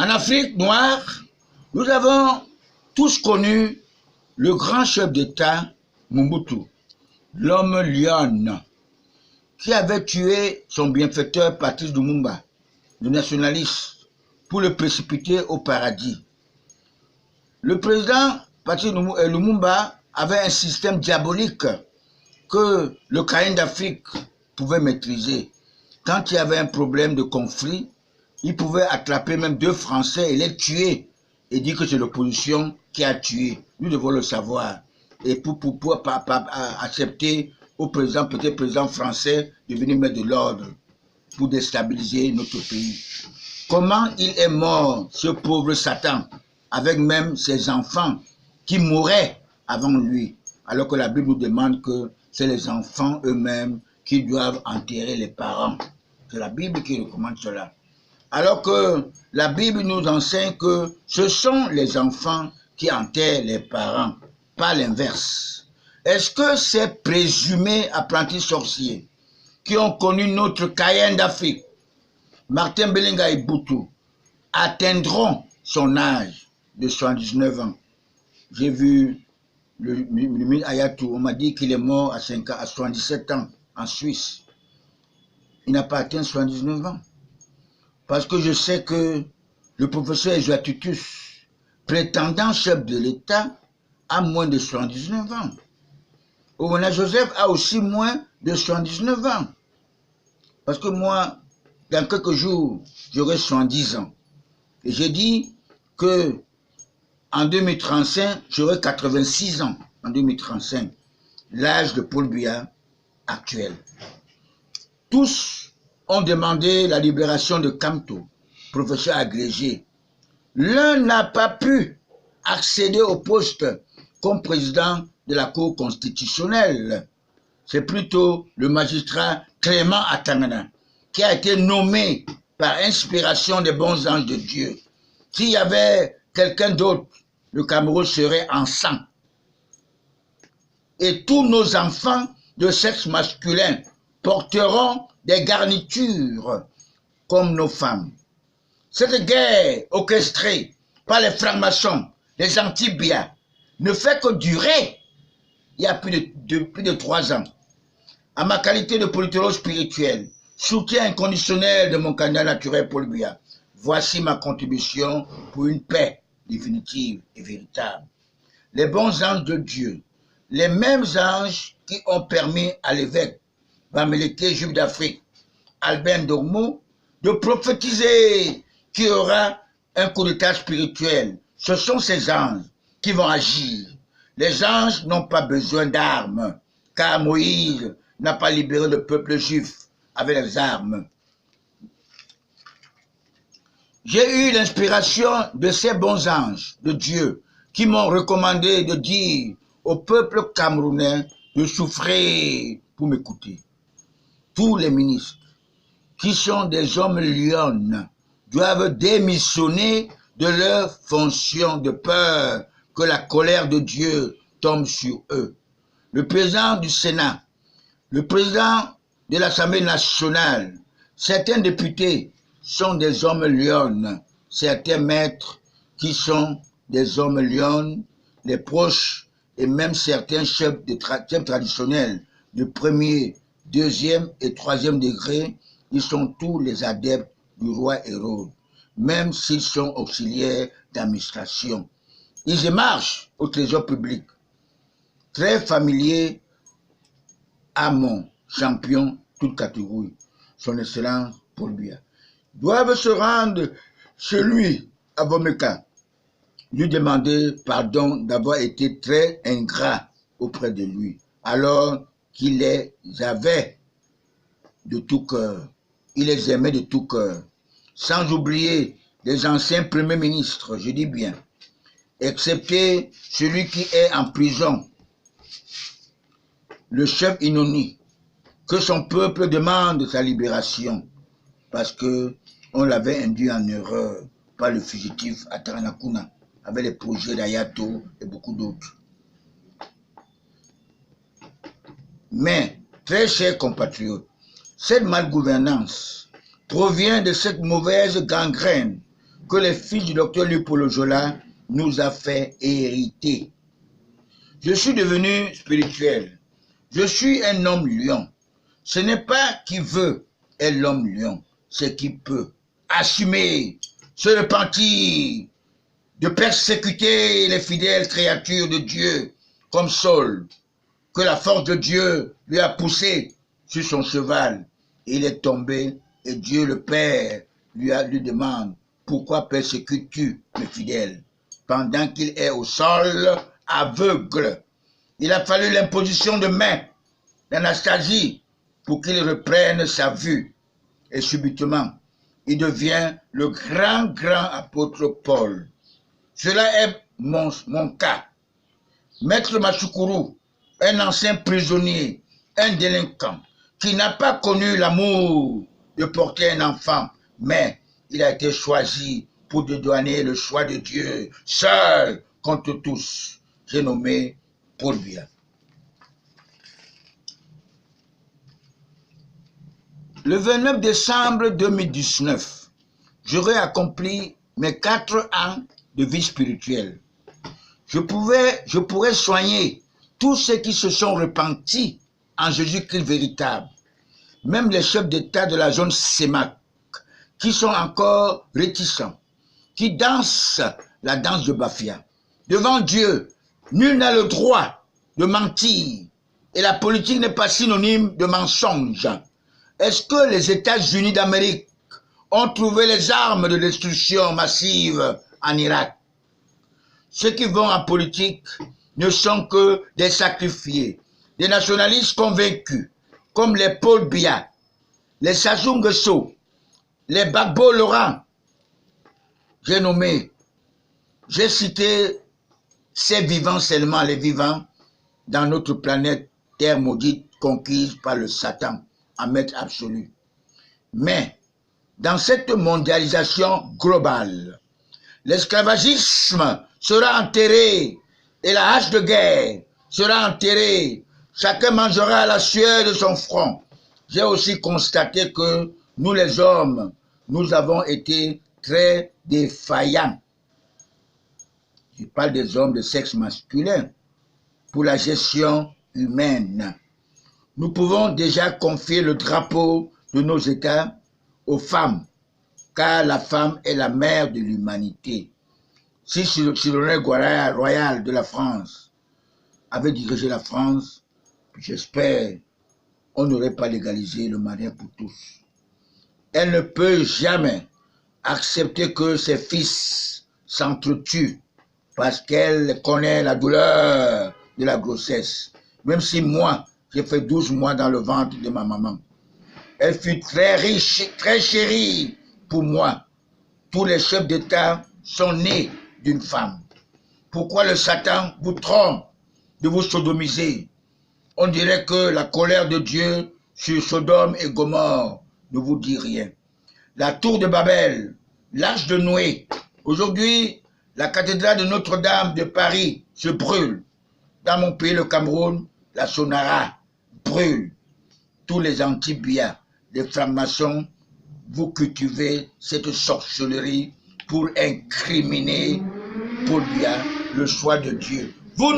En Afrique noire, nous avons tous connu le grand chef d'État Mobutu, l'homme lion, qui avait tué son bienfaiteur Patrice Lumumba, le nationaliste, pour le précipiter au paradis. Le président Patrice Lumumba avait un système diabolique que le Caïn d'Afrique pouvait maîtriser. Quand il y avait un problème de conflit, il pouvait attraper même 2 Français et les tuer et dire que c'est l'opposition qui a tué. Nous devons le savoir. Et pour accepter au président, peut-être président français, de venir mettre de l'ordre pour déstabiliser notre pays. Comment il est mort, ce pauvre Satan, avec même ses enfants qui mouraient avant lui, alors que la Bible nous demande que c'est les enfants eux-mêmes qui doivent enterrer les parents. C'est la Bible qui recommande cela. Alors que la Bible nous enseigne que ce sont les enfants qui enterrent les parents, pas l'inverse. Est-ce que ces présumés apprentis sorciers qui ont connu notre Caïn d'Afrique, Martin Belinga et Boutou, atteindront son âge de 79 ans? J'ai vu le ministre Ayatou, on m'a dit qu'il est mort à 77 ans en Suisse. Il n'a pas atteint 79 ans. Parce que je sais que le professeur Ezuatutus, prétendant chef de l'État, a moins de 79 ans. Owana Joseph a aussi moins de 79 ans. Parce que moi, dans quelques jours, j'aurai 70 ans. Et j'ai dit que en 2035, j'aurai 86 ans. En 2035, l'âge de Paul Biya actuel. Tous ont demandé la libération de Kamto, professeur agrégé. L'un n'a pas pu accéder au poste comme président de la Cour constitutionnelle. C'est plutôt le magistrat Clément Atangana qui a été nommé par inspiration des bons anges de Dieu. S'il y avait quelqu'un d'autre, le Cameroun serait en sang. Et tous nos enfants de sexe masculin porteront des garnitures comme nos femmes. Cette guerre orchestrée par les francs-maçons, les anti-Biya, ne fait que durer il y a plus de 3 ans. À ma qualité de politologue spirituel, soutien inconditionnel de mon candidat naturel Paul Biya, voici ma contribution pour une paix définitive et véritable. Les bons anges de Dieu, les mêmes anges qui ont permis à l'évêque Bamileke, juif d'Afrique, Albert Ndormo, de prophétiser qu'il y aura un coup d'état spirituel. Ce sont ces anges qui vont agir. Les anges n'ont pas besoin d'armes, car Moïse n'a pas libéré le peuple juif avec les armes. J'ai eu l'inspiration de ces bons anges de Dieu qui m'ont recommandé de dire au peuple camerounais de souffrir pour m'écouter. Tous les ministres qui sont des hommes lions doivent démissionner de leurs fonctions de peur que la colère de Dieu tombe sur eux. Le président du Sénat, le président de l'Assemblée nationale, certains députés sont des hommes lions, certains maîtres qui sont des hommes lions, les proches et même certains chefs traditionnels de premier, deuxième et troisième degré, ils sont tous les adeptes du roi Hérode, même s'ils sont auxiliaires d'administration. Ils émargent au trésor public, très familiers à mon champion, toute catégorie, son excellence Paul Biya. Doivent se rendre chez lui à Bomeka, lui demander pardon d'avoir été très ingrat auprès de lui, alors qu'il les avait de tout cœur. Il les aimait de tout cœur. Sans oublier les anciens premiers ministres, je dis bien, excepté celui qui est en prison, le chef Inoni, que son peuple demande sa libération, parce que on l'avait induit en erreur par le fugitif Ataranakuna, avec les projets d'Ayato et beaucoup d'autres. Mais, très chers compatriotes, cette malgouvernance provient de cette mauvaise gangrène que les fils du docteur Lupolo Jola nous a fait hériter. Je suis devenu spirituel. Je suis un homme lion. Ce n'est pas qui veut être l'homme lion, c'est qui peut assumer, se repentir, de persécuter les fidèles créatures de Dieu, comme Saul, que la force de Dieu lui a poussé sur son cheval. Il est tombé et Dieu le Père lui demande, pourquoi persécutes-tu mes fidèles pendant qu'il est au sol aveugle? Il a fallu l'imposition de main d'Anastasie pour qu'il reprenne sa vue. Et subitement, il devient le grand apôtre Paul. Cela est mon cas. Maître Machoukourou, un ancien prisonnier, un délinquant, qui n'a pas connu l'amour de porter un enfant, mais il a été choisi pour dédouaner le choix de Dieu, seul contre tous. J'ai nommé Paul Biya. Le 29 décembre 2019, j'aurais accompli mes 4 ans de vie spirituelle. Je pourrais soigner tous ceux qui se sont repentis en Jésus-Christ véritable, même les chefs d'État de la zone CEMAC, qui sont encore réticents, qui dansent la danse de Bafia. Devant Dieu, nul n'a le droit de mentir, et la politique n'est pas synonyme de mensonge. Est-ce que les États-Unis d'Amérique ont trouvé les armes de destruction massive en Irak? Ceux qui vont en politique ne sont que des sacrifiés, des nationalistes convaincus, comme les Paul Biya, les Sassou Nguesso, les Gbagbo Laurent. J'ai cité ces vivants seulement, les vivants, dans notre planète terre maudite conquise par le Satan, en maître absolu. Mais, dans cette mondialisation globale, l'esclavagisme sera enterré et la hache de guerre sera enterrée. Chacun mangera la sueur de son front. J'ai aussi constaté que nous les hommes, nous avons été très défaillants. Je parle des hommes de sexe masculin pour la gestion humaine. Nous pouvons déjà confier le drapeau de nos États aux femmes, car la femme est la mère de l'humanité. Si le royal de la France avait dirigé la France, j'espère on n'aurait pas légalisé le mariage pour tous. Elle ne peut jamais accepter que ses fils s'entretuent parce qu'elle connaît la douleur de la grossesse. Même si moi, j'ai fait 12 mois dans le ventre de ma maman. Elle fut très riche, très chérie pour moi. Tous les chefs d'État sont nés d'une femme. Pourquoi le Satan vous trompe de vous sodomiser? On dirait que la colère de Dieu sur Sodome et Gomorrhe ne vous dit rien. La tour de Babel, l'arche de Noé. Aujourd'hui, la cathédrale de Notre-Dame de Paris se brûle. Dans mon pays, le Cameroun, la Sonara brûle. Tous les anti-Biya, les francs-maçons, vous cultivez cette sorcellerie pour incriminer Paul Biya, le choix de Dieu.